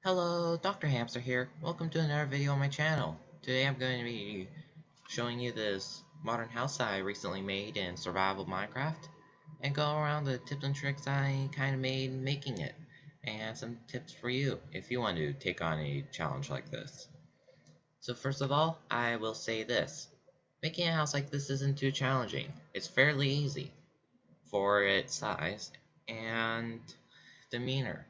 Hello, DrHamster here. Welcome to another video on my channel. Today I'm going to be showing you this modern house I recently made in survival Minecraft and go around the tips and tricks I kind of made making it and some tips for you if you want to take on a challenge like this. So first of all, I will say this. Making a house like this isn't too challenging. It's fairly easy for its size and demeanor.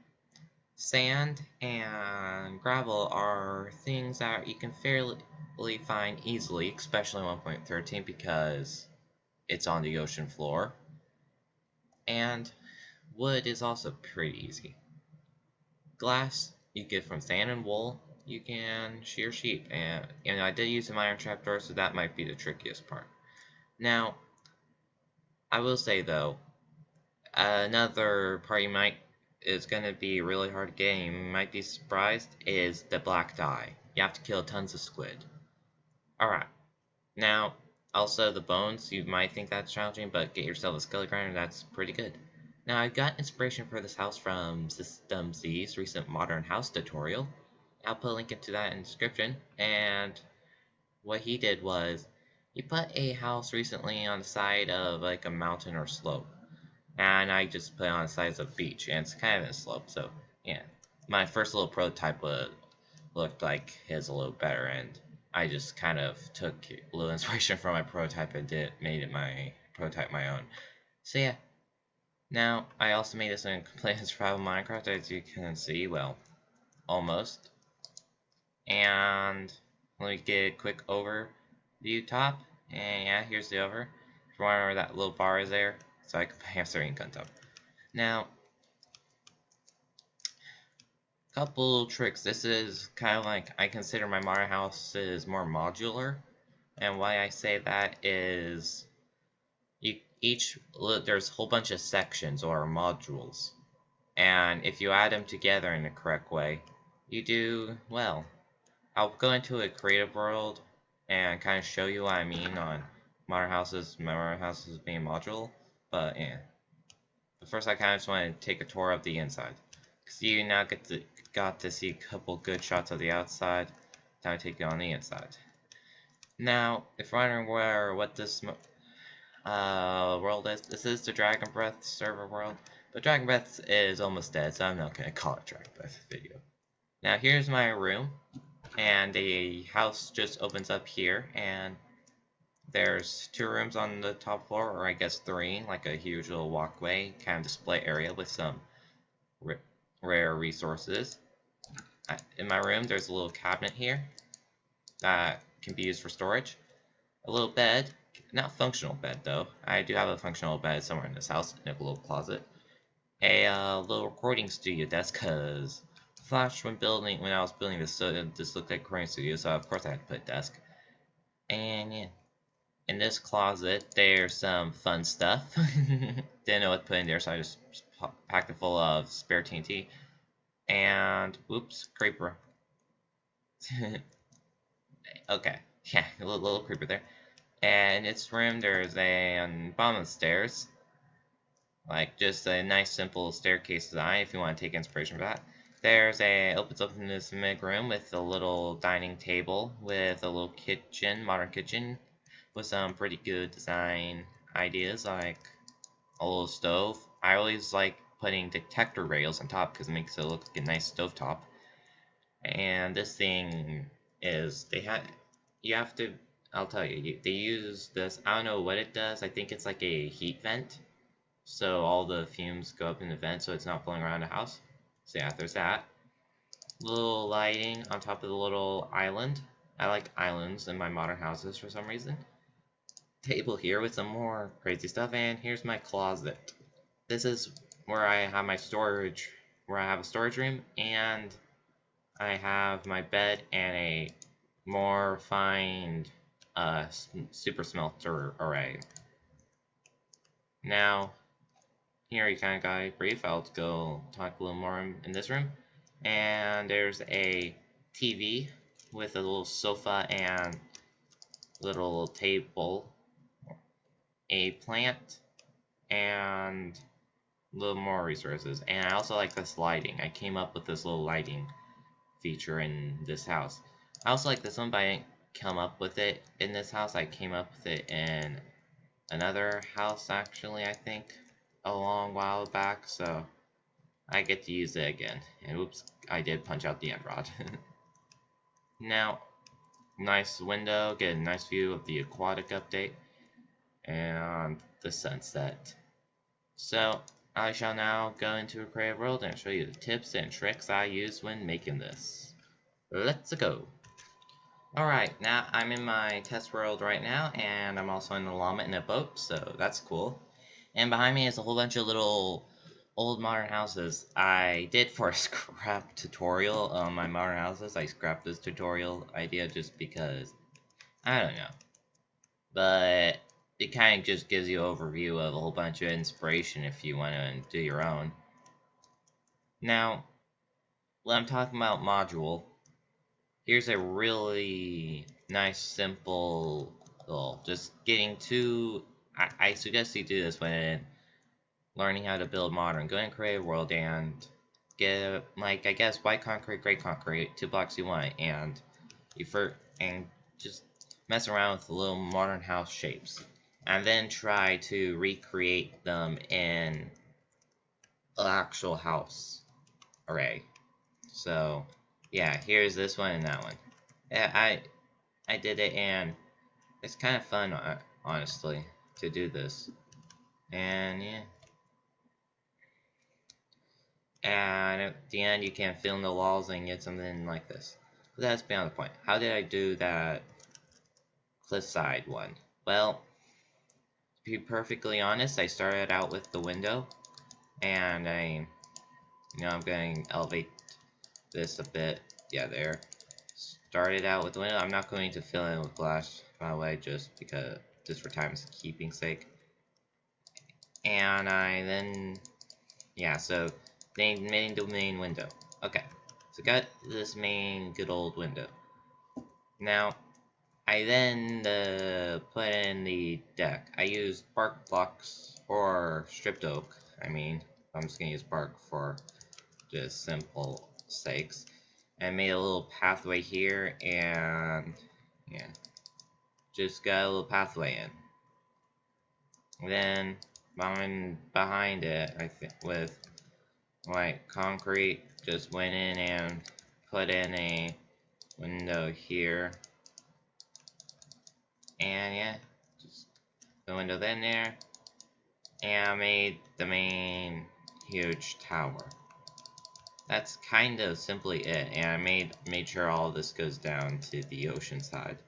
Sand and gravel are things that you can fairly find easily, especially 1.13 because it's on the ocean floor. And wood is also pretty easy. Glass you get from sand and wool. You can shear sheep, and I did use an iron trapdoor, so that might be the trickiest part. Now, I will say though, another part you might is going to be really hard to get and you might be surprised is the black dye. You have to kill tons of squid. Alright, now also the bones, you might think that's challenging, but get yourself a skillet grinder, that's pretty good. Now I got inspiration for this house from System Z's recent modern house tutorial. I'll put a link into that in the description, and what he did was he put a house recently on the side of like a mountain or slope. And I just put it on the sides of the beach, and it's kind of a slope, so yeah. My first little prototype looked like his a little better, and I just kind of took a little inspiration from my prototype and made it my prototype my own. So yeah. Now, I also made this in complete survival Minecraft, as you can see, well, almost. And let me get a quick overview top, and yeah, here's the over. If you want to remember that little bar is there, so I can put hamster ink on top. Now, couple tricks. This is kind of like, I consider my modern houses more modular, and why I say that is there's a whole bunch of sections or modules, and if you add them together in the correct way, you do well. I'll go into a creative world and kind of show you what I mean on modern houses being modular, but yeah. But first, I kind of just want to take a tour of the inside, because you now got to see a couple good shots of the outside. Time to take you on the inside. Now, if you're wondering what this world is, this is the Dragon Breath server world, but Dragon Breath is almost dead, so I'm not going to call it Dragon Breath video. Now, here's my room, and the house just opens up here, and there's 2 rooms on the top floor, or I guess 3, like a huge little walkway, kind of display area with some rare resources. In my room, there's a little cabinet here that can be used for storage. A little bed, not functional bed though. I do have a functional bed somewhere in this house in a little closet. A little recording studio desk, cause Flash when I was building this, so this looked like a recording studio, so of course I had to put a desk. And yeah. In this closet, there's some fun stuff. Didn't know what to put in there, so I just packed it full of spare TNT. And, oops, creeper. Okay, yeah, a little creeper there. And in its room, there's on bottom of the stairs, like just a nice simple staircase design if you want to take inspiration from that. There's opens up in this mid room with a little dining table with a little kitchen, modern kitchen, with some pretty good design ideas, like a little stove. I always like putting detector rails on top because it makes it look like a nice stovetop. And this thing is, I'll tell you, they use this, I don't know what it does, I think it's like a heat vent. So all the fumes go up in the vent so it's not blowing around the house. So yeah, there's that. Little lighting on top of the little island. I like islands in my modern houses for some reason. Table here with some more crazy stuff, and here's my closet. This is where I have my storage, where I have a storage room, and I have my bed and a more refined super smelter array. Now, here you kind of got a brief. I'll go talk a little more in this room. And there's a TV with a little sofa and little table, a plant, and a little more resources. And I also like this lighting. I came up with this little lighting feature in this house. I also like this one, but I didn't come up with it in this house. I came up with it in another house, actually, I think, a long while back, so I get to use it again. And oops, I did punch out the end rod. Now, nice window, get a nice view of the aquatic update and the sunset. So, I shall now go into a creative world and show you the tips and tricks I use when making this. Let's go! Alright, now I'm in my test world right now, and I'm also in the llama in a boat, so that's cool. And behind me is a whole bunch of little old modern houses. I did for a scrap tutorial on my modern houses. I scrapped this tutorial idea just because, I don't know. But it kind of just gives you an overview of a whole bunch of inspiration if you want to do your own. Now, when I'm talking about module, here's a really nice, simple, well, just getting to, I suggest you do this when learning how to build modern. Go and create a world and get, like, I guess, white concrete, gray concrete, 2 blocks you want, and just mess around with the little modern house shapes. And then try to recreate them in an actual house array. So, yeah, here's this one and that one. Yeah, I did it, and it's kind of fun, honestly, to do this. And, yeah. And at the end, you can fill in the walls and get something like this. But that's beyond the point. How did I do that cliffside one? Well, to be perfectly honest, I started out with the window, and I'm going to elevate this a bit. Yeah, there. Started out with the window. I'm not going to fill in with glass, by the way, just for time's keeping sake. And I then, yeah, so they made the main window. Okay, so got this main good old window. Now, I then put in the deck. I used bark blocks or stripped oak. I mean, I'm just gonna use bark for just simple sakes. And made a little pathway here, and yeah, just got a little pathway in. And then behind it, I think with white concrete, just went in and put in a window here. And yeah, just the window then there, and I made the main huge tower. That's kind of simply it, and I made sure all this goes down to the ocean side.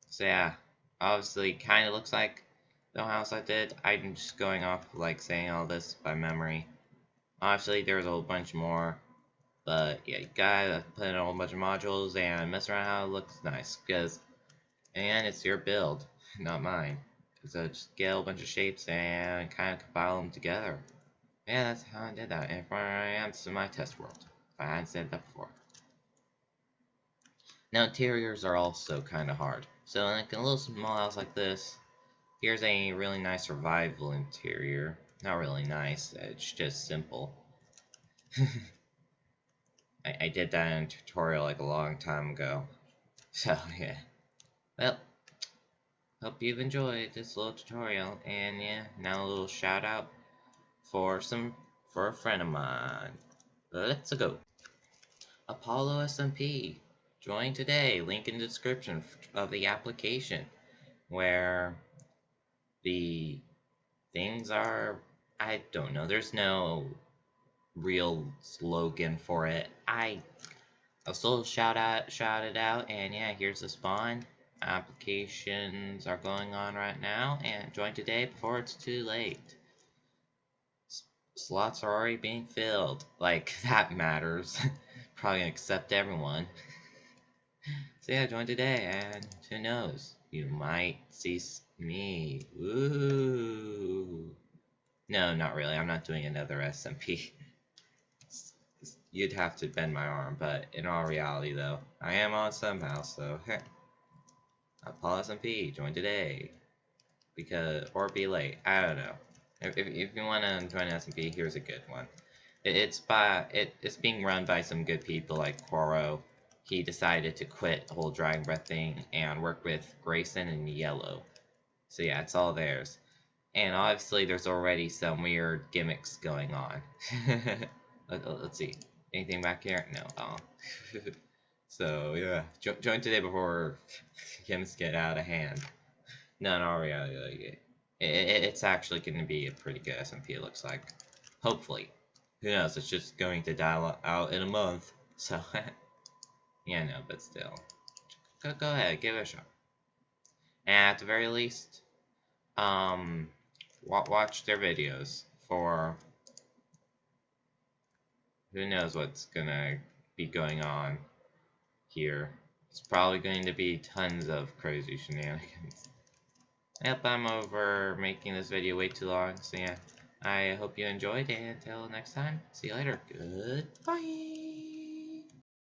So yeah, obviously kind of looks like the house I did. I'm just going off like saying all this by memory. Obviously there's a whole bunch more, but yeah, you gotta put in a whole bunch of modules and mess around how it looks nice, because and it's your build, not mine. So just get a whole bunch of shapes and kind of compile them together. Yeah, that's how I did that. And here I am to my test world. I hadn't said that before. Now, interiors are also kind of hard. So, like a little small house like this, here's a really nice survival interior. Not really nice, it's just simple. I did that in a tutorial like a long time ago. So, yeah. Well, hope you've enjoyed this little tutorial. And yeah, now a little shout out for a friend of mine. Let's go. Apollo SMP. Join today. Link in the description of the application, where the things are, I don't know, there's no real slogan for it. I'll still shout it out, and yeah, here's the spawn. Applications are going on right now, and join today before it's too late. Slots are already being filled. Like, that matters. Probably gonna accept everyone. So yeah, join today, and who knows, you might see me. Ooh. No, not really. I'm not doing another SMP. You'd have to bend my arm, but in all reality, though, I am on somehow, so Apollo SMP, join today. Or be late. I don't know. If you want to join SMP, here's a good one. It's being run by some good people like Quoro. He decided to quit the whole Dragon Breath thing and work with Grayson and Yellow. So yeah, it's all theirs. And obviously there's already some weird gimmicks going on. Let's see. Anything back here? No. Oh. So yeah, join today before gimmicks get out of hand. No, in all reality, it's actually going to be a pretty good SMP, it looks like. Hopefully. Who knows, it's just going to die out in a month. So, yeah, no, but still. Go ahead, give it a shot. And at the very least, watch their videos for who knows what's gonna be going on here. It's probably going to be tons of crazy shenanigans. Yep, I'm over making this video way too long, so yeah. I hope you enjoyed, and until next time, see you later. Goodbye!